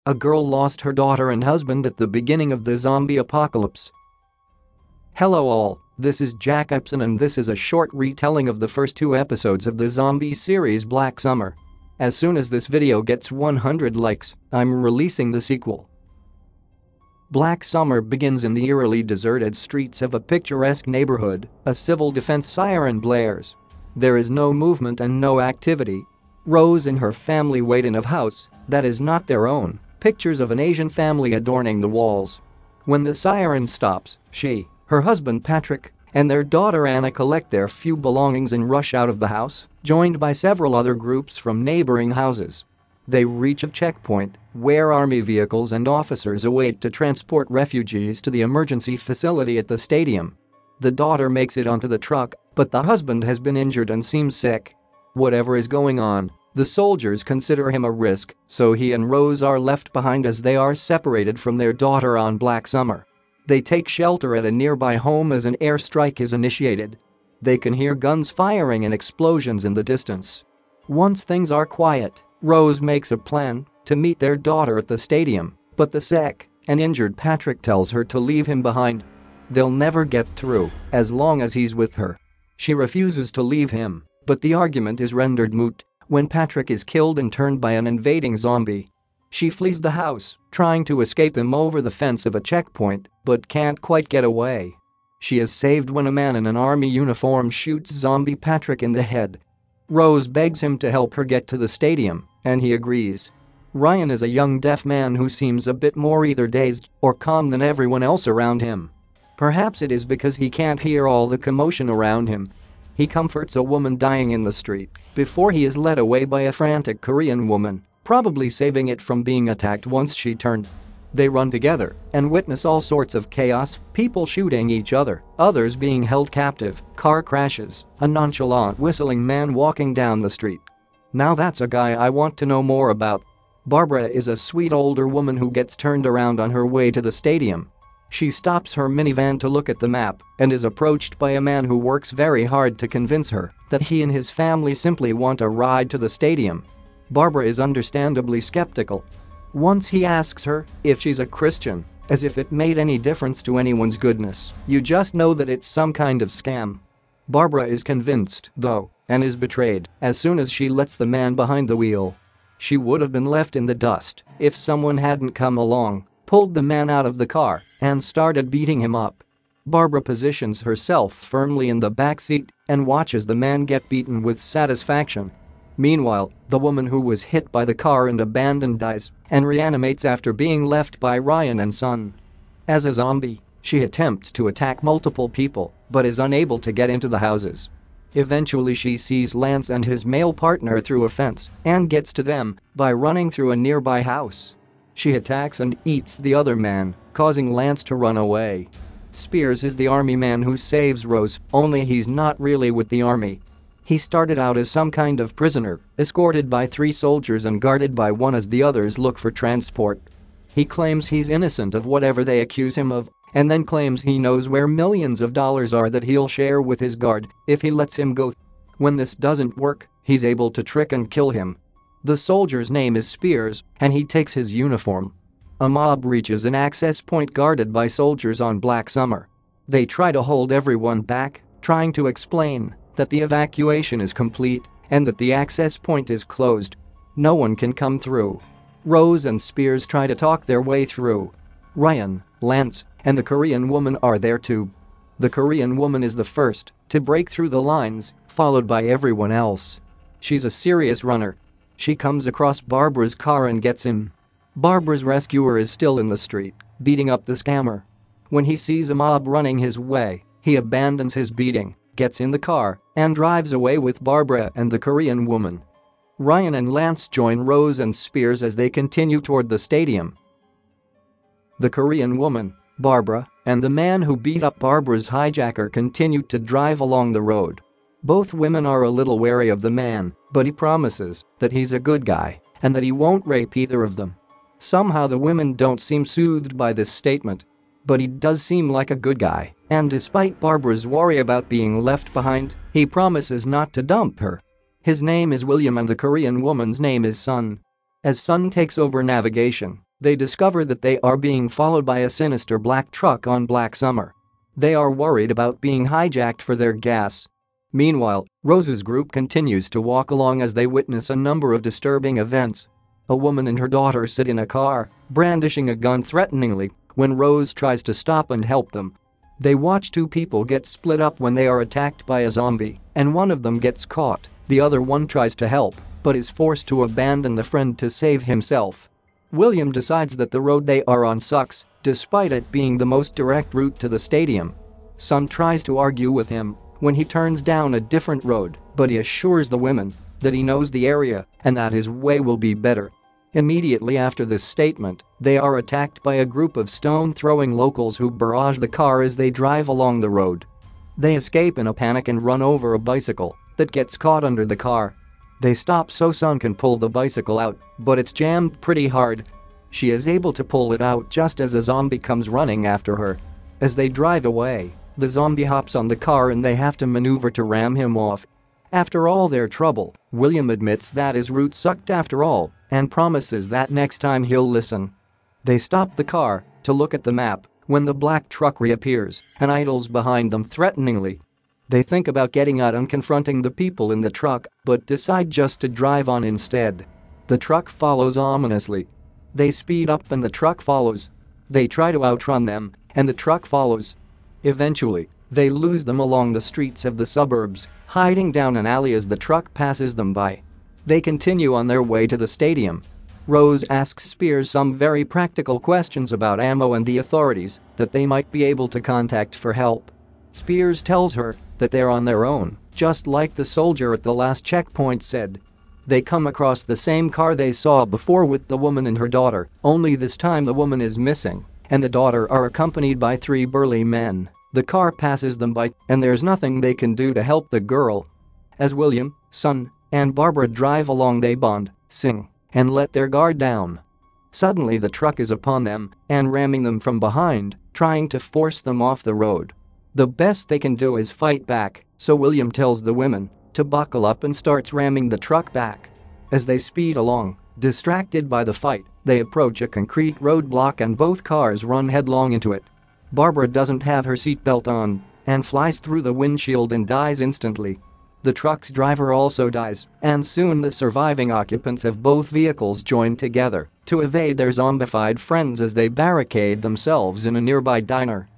A girl lost her daughter and husband at the beginning of the zombie apocalypse. Hello all, this is Jack Epson and this is a short retelling of the first 2 episodes of the zombie series Black Summer. As soon as this video gets 100 likes, I'm releasing the sequel. Black Summer begins in the eerily deserted streets of a picturesque neighborhood. A civil defense siren blares. There is no movement and no activity. Rose and her family wait in a house that is not their own, pictures of an Asian family adorning the walls. When the siren stops, she, her husband Patrick, and their daughter Anna collect their few belongings and rush out of the house, joined by several other groups from neighboring houses. They reach a checkpoint where army vehicles and officers await to transport refugees to the emergency facility at the stadium. The daughter makes it onto the truck, but the husband has been injured and seems sick. Whatever is going on, the soldiers consider him a risk, so he and Rose are left behind as they are separated from their daughter on Black Summer. They take shelter at a nearby home as an airstrike is initiated. They can hear guns firing and explosions in the distance. Once things are quiet, Rose makes a plan to meet their daughter at the stadium, but the sick and injured Patrick tells her to leave him behind. They'll never get through as long as he's with her. She refuses to leave him, but the argument is rendered moot when Patrick is killed and turned by an invading zombie. She flees the house, trying to escape him over the fence of a checkpoint, but can't quite get away. She is saved when a man in an army uniform shoots zombie Patrick in the head. Rose begs him to help her get to the stadium, and he agrees. Ryan is a young deaf man who seems a bit more either dazed or calm than everyone else around him. Perhaps it is because he can't hear all the commotion around him. He comforts a woman dying in the street before he is led away by a frantic Korean woman, probably saving it from being attacked once she turned. They run together and witness all sorts of chaos, people shooting each other, others being held captive, car crashes, a nonchalant whistling man walking down the street. Now that's a guy I want to know more about. Barbara is a sweet older woman who gets turned around on her way to the stadium. She stops her minivan to look at the map and is approached by a man who works very hard to convince her that he and his family simply want a ride to the stadium. Barbara is understandably skeptical. Once he asks her if she's a Christian, as if it made any difference to anyone's goodness, you just know that it's some kind of scam. Barbara is convinced, though, and is betrayed as soon as she lets the man behind the wheel. She would have been left in the dust if someone hadn't come along, pulled the man out of the car, and started beating him up. Barbara positions herself firmly in the back seat and watches the man get beaten with satisfaction. Meanwhile, the woman who was hit by the car and abandoned dies and reanimates after being left by Ryan and son. As a zombie, she attempts to attack multiple people but is unable to get into the houses. Eventually she sees Lance and his male partner through a fence and gets to them by running through a nearby house. She attacks and eats the other man, causing Lance to run away. Spears is the army man who saves Rose, only he's not really with the army. He started out as some kind of prisoner, escorted by 3 soldiers and guarded by one as the others look for transport. He claims he's innocent of whatever they accuse him of, and then claims he knows where millions of dollars are that he'll share with his guard if he lets him go. When this doesn't work, he's able to trick and kill him. The soldier's name is Spears, and he takes his uniform. A mob reaches an access point guarded by soldiers on Black Summer. They try to hold everyone back, trying to explain that the evacuation is complete and that the access point is closed. No one can come through. Rose and Spears try to talk their way through. Ryan, Lance, and the Korean woman are there too. The Korean woman is the first to break through the lines, followed by everyone else. She's a serious runner. She comes across Barbara's car and gets in. Barbara's rescuer is still in the street, beating up the scammer. When he sees a mob running his way, he abandons his beating, gets in the car, and drives away with Barbara and the Korean woman. Ryan and Lance join Rose and Spears as they continue toward the stadium. The Korean woman, Barbara, and the man who beat up Barbara's hijacker continue to drive along the road. Both women are a little wary of the man, but he promises that he's a good guy and that he won't rape either of them. Somehow the women don't seem soothed by this statement. But he does seem like a good guy, and despite Barbara's worry about being left behind, he promises not to dump her. His name is William and the Korean woman's name is Sun. As Sun takes over navigation, They discover that they are being followed by a sinister black truck on Black Summer. They are worried about being hijacked for their gas. Meanwhile, Rose's group continues to walk along as they witness a number of disturbing events. A woman and her daughter sit in a car, brandishing a gun threateningly, when Rose tries to stop and help them. They watch two people get split up when they are attacked by a zombie, and one of them gets caught. The other one tries to help, but is forced to abandon the friend to save himself. William decides that the road they are on sucks, despite it being the most direct route to the stadium. Son tries to argue with him when he turns down a different road, but he assures the women that he knows the area and that his way will be better. Immediately after this statement, they are attacked by a group of stone-throwing locals who barrage the car as they drive along the road. They escape in a panic and run over a bicycle that gets caught under the car. They stop so Sun can pull the bicycle out, but it's jammed pretty hard. She is able to pull it out just as a zombie comes running after her. As they drive away, the zombie hops on the car and they have to maneuver to ram him off. After all their trouble, William admits that his route sucked after all and promises that next time he'll listen. They stop the car to look at the map when the black truck reappears and idles behind them threateningly. They think about getting out and confronting the people in the truck but decide just to drive on instead. The truck follows ominously. They speed up and the truck follows. They try to outrun them and the truck follows. Eventually, they lose them along the streets of the suburbs, hiding down an alley as the truck passes them by. They continue on their way to the stadium. Rose asks Spears some very practical questions about ammo and the authorities that they might be able to contact for help. Spears tells her that they're on their own, just like the soldier at the last checkpoint said. They come across the same car they saw before with the woman and her daughter, only this time the woman is missing and the daughter are accompanied by three burly men. The car passes them by and there's nothing they can do to help the girl. As William, Son, and Barbara drive along they bond, sing, and let their guard down. Suddenly the truck is upon them and ramming them from behind, trying to force them off the road. The best they can do is fight back, so William tells the women to buckle up and starts ramming the truck back. As they speed along, distracted by the fight, they approach a concrete roadblock and both cars run headlong into it. Barbara doesn't have her seatbelt on and flies through the windshield and dies instantly. The truck's driver also dies, and soon the surviving occupants of both vehicles join together to evade their zombified friends as they barricade themselves in a nearby diner.